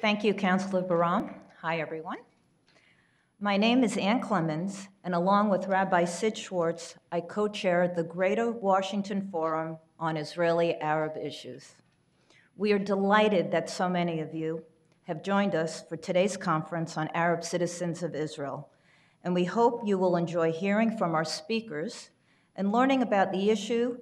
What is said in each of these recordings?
Thank you, Councilor Barram. Hi, everyone. My name is Ann Clemens, and along with Rabbi Sid Schwartz, I co-chair the Greater Washington Forum on Israeli-Arab Issues. We are delighted that so many of you have joined us for today's conference on Arab citizens of Israel, and we hope you will enjoy hearing from our speakers and learning about the issue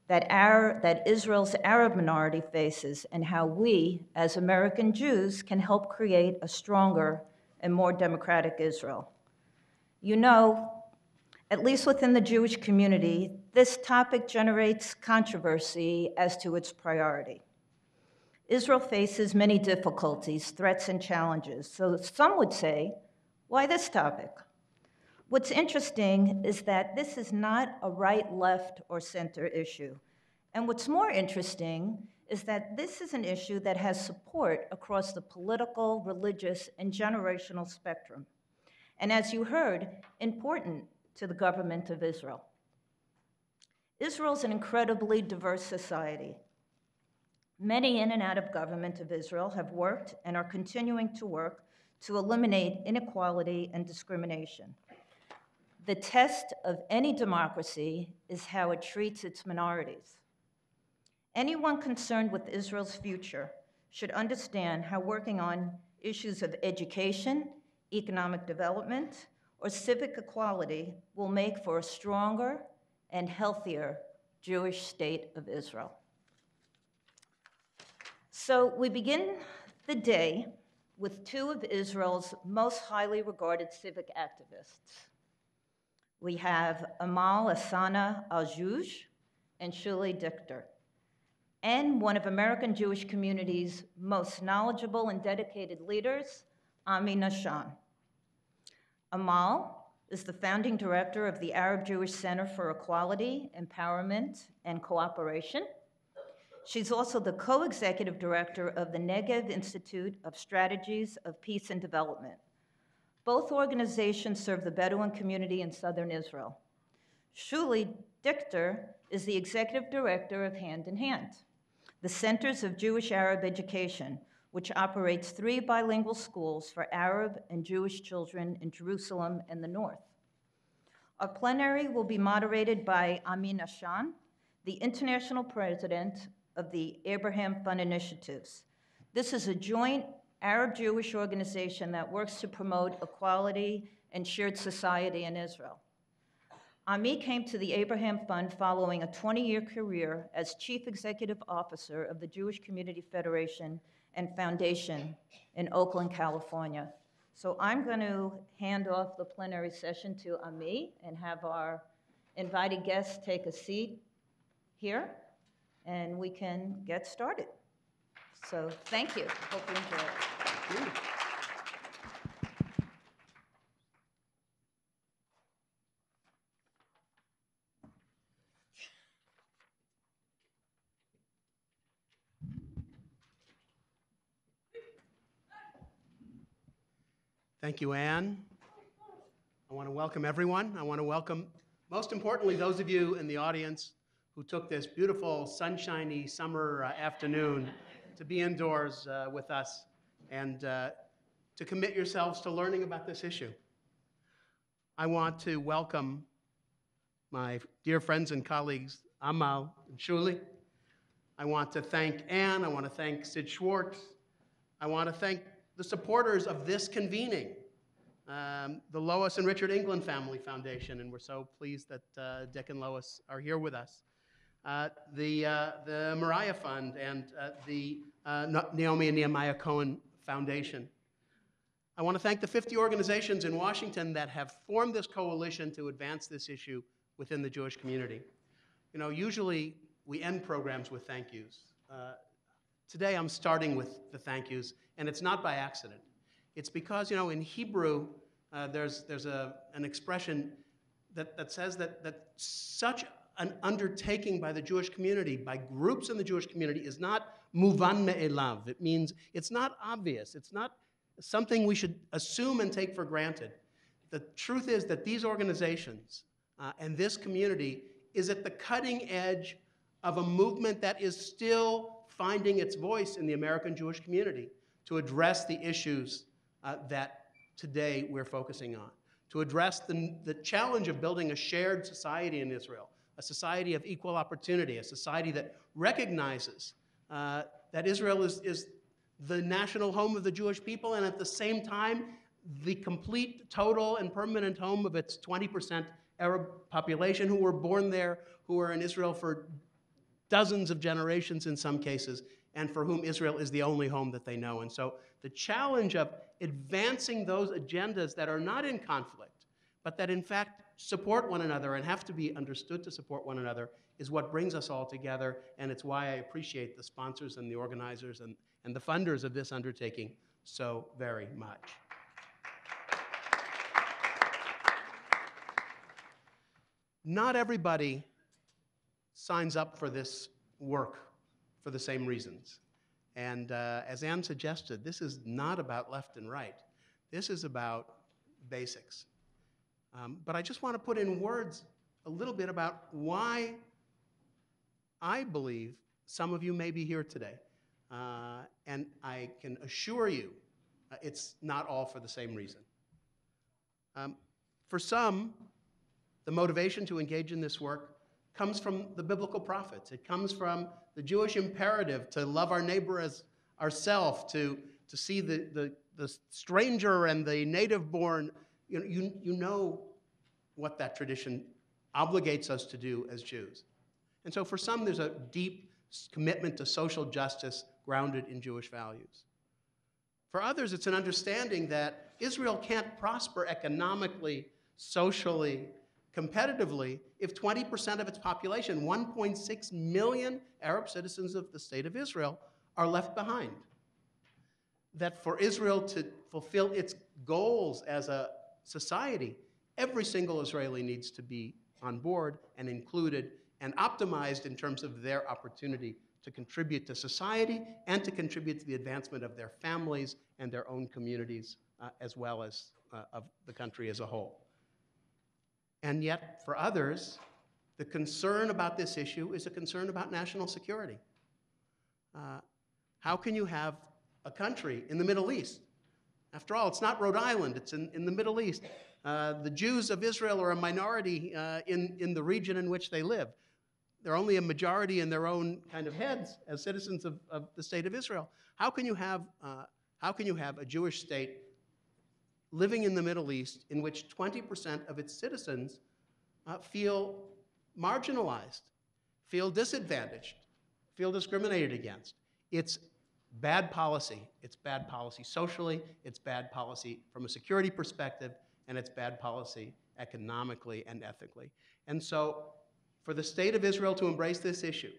that Israel's Arab minority faces and how we, as American Jews, can help create a stronger and more democratic Israel. You know, at least within the Jewish community, this topic generates controversy as to its priority. Israel faces many difficulties, threats, and challenges. So some would say, why this topic? What's interesting is that this is not a right, left, or center issue. And what's more interesting is that this is an issue that has support across the political, religious, and generational spectrum. And as you heard, important to the government of Israel. Israel's an incredibly diverse society. Many in and out of government of Israel have worked and are continuing to work to eliminate inequality and discrimination. The test of any democracy is how it treats its minorities. Anyone concerned with Israel's future should understand how working on issues of education, economic development, or civic equality will make for a stronger and healthier Jewish state of Israel. So we begin the day with two of Israel's most highly regarded civic activists. We have Amal Asana Al-Jouj and Shuli Dichter, and one of American Jewish community's most knowledgeable and dedicated leaders, Ami Nashan. Amal is the founding director of the Arab Jewish Center for Equality, Empowerment, and Cooperation. She's also the co-executive director of the Negev Institute of Strategies of Peace and Development. Both organizations serve the Bedouin community in southern Israel. Shuli Dichter is the executive director of Hand in Hand, the Centers of Jewish Arab Education, which operates 3 bilingual schools for Arab and Jewish children in Jerusalem and the North. Our plenary will be moderated by Ami Nashan, the international president of the Abraham Fund Initiatives. This is a joint Arab-Jewish organization that works to promote equality and shared society in Israel. Ami came to the Abraham Fund following a 20-year career as Chief Executive Officer of the Jewish Community Federation and Foundation in Oakland, California. So I'm going to hand off the plenary session to Ami and have our invited guests take a seat here, and we can get started. So thank you. Hope you enjoy it. Thank you. Thank you, Anne. I want to welcome everyone. I want to welcome, most importantly, those of you in the audience who took this beautiful, sunshiny summer afternoon to be indoors with us and to commit yourselves to learning about this issue. I want to welcome my dear friends and colleagues, Amal and Shuli. I want to thank Anne. I want to thank Sid Schwartz. I want to thank the supporters of this convening, the Lois and Richard England Family Foundation, and we're so pleased that Dick and Lois are here with us. The Mariah Fund and the Naomi and Nehemiah Cohen Foundation. I want to thank the 50 organizations in Washington that have formed this coalition to advance this issue within the Jewish community. You know, usually we end programs with thank yous. Today I'm starting with the thank yous, and it's not by accident. It's because, you know, in Hebrew, there's an expression that says that such an undertaking by the Jewish community, by groups in the Jewish community, is not muvan me'elav. It means it's not obvious. It's not something we should assume and take for granted. The truth is that these organizations and this community is at the cutting edge of a movement that is still finding its voice in the American Jewish community to address the issues that today we're focusing on, to address the challenge of building a shared society in Israel, a society of equal opportunity, a society that recognizes that Israel is the national home of the Jewish people, and at the same time, the complete, total, and permanent home of its 20% Arab population who were born there, who are in Israel for dozens of generations in some cases, and for whom Israel is the only home that they know. And so the challenge of advancing those agendas that are not in conflict, but that in fact support one another and have to be understood to support one another, is what brings us all together, and it's why I appreciate the sponsors and the organizers and the funders of this undertaking so very much. Not everybody signs up for this work for the same reasons. And as Anne suggested, this is not about left and right. This is about basics. But I just want to put in words a little bit about why I believe some of you may be here today. And I can assure you it's not all for the same reason. For some, the motivation to engage in this work comes from the biblical prophets. It comes from the Jewish imperative to love our neighbor as ourselves, to see the stranger and the native-born. You know what that tradition obligates us to do as Jews. And so for some, there's a deep commitment to social justice grounded in Jewish values. For others, it's an understanding that Israel can't prosper economically, socially, competitively if 20% of its population, 1.6 million Arab citizens of the state of Israel, are left behind. That for Israel to fulfill its goals as a society, every single Israeli needs to be on board and included and optimized in terms of their opportunity to contribute to society and to contribute to the advancement of their families and their own communities, as well as of the country as a whole. And yet, for others, the concern about this issue is a concern about national security. How can you have a country in the Middle East? After all, it's not Rhode Island, it's in the Middle East. The Jews of Israel are a minority in the region in which they live. They're only a majority in their own kind of heads as citizens of the state of Israel. How can you have a Jewish state living in the Middle East in which 20% of its citizens feel marginalized, feel disadvantaged, feel discriminated against? It's bad policy. It's bad policy socially, it's bad policy from a security perspective, and it's bad policy economically and ethically. And so for the state of Israel to embrace this issue,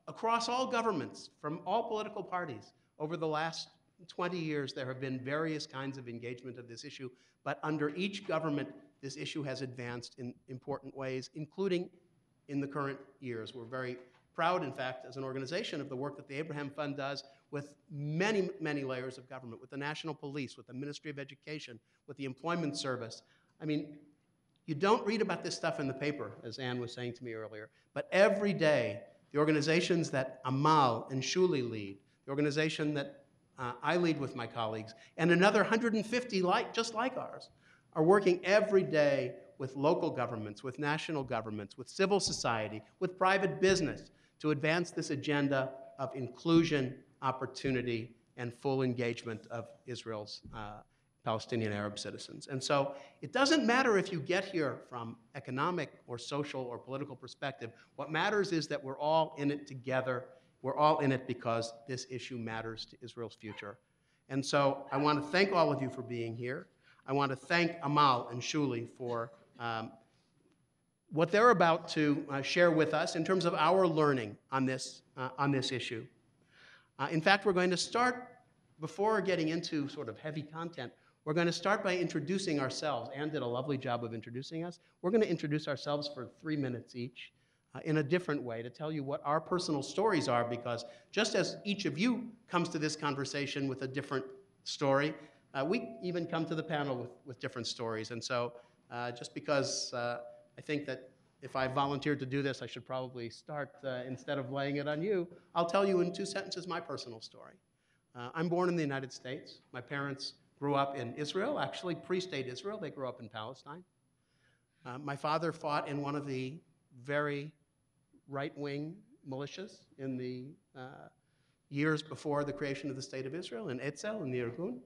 across all governments, from all political parties, over the last 20 years, there have been various kinds of engagement of this issue, but under each government, this issue has advanced in important ways, including in the current years. We're very proud, in fact, as an organization, of the work that the Abraham Fund does with many, many layers of government, with the National Police, with the Ministry of Education, with the Employment Service. I mean, you don't read about this stuff in the paper, as Anne was saying to me earlier, but every day, the organizations that Amal and Shuli lead, the organization that I lead with my colleagues, and another 150 just like ours, are working every day with local governments, with national governments, with civil society, with private business to advance this agenda of inclusion, opportunity, and full engagement of Israel's Palestinian Arab citizens. And so it doesn't matter if you get here from economic or social or political perspective. What matters is that we're all in it together. We're all in it because this issue matters to Israel's future. And so I want to thank all of you for being here. I want to thank Amal and Shuli for what they're about to share with us in terms of our learning on this issue. In fact, we're going to start, before getting into sort of heavy content, we're going to start by introducing ourselves. Anne did a lovely job of introducing us. We're going to introduce ourselves for 3 minutes each in a different way to tell you what our personal stories are, because just as each of you comes to this conversation with a different story, we even come to the panel with different stories. And so just because I think that if I volunteered to do this, I should probably start, instead of laying it on you, I'll tell you in 2 sentences my personal story. I'm born in the United States. My parents grew up in Israel, actually pre-state Israel. They grew up in Palestine. My father fought in one of the very right-wing militias in the years before the creation of the State of Israel, in Etzel, in the Irgun.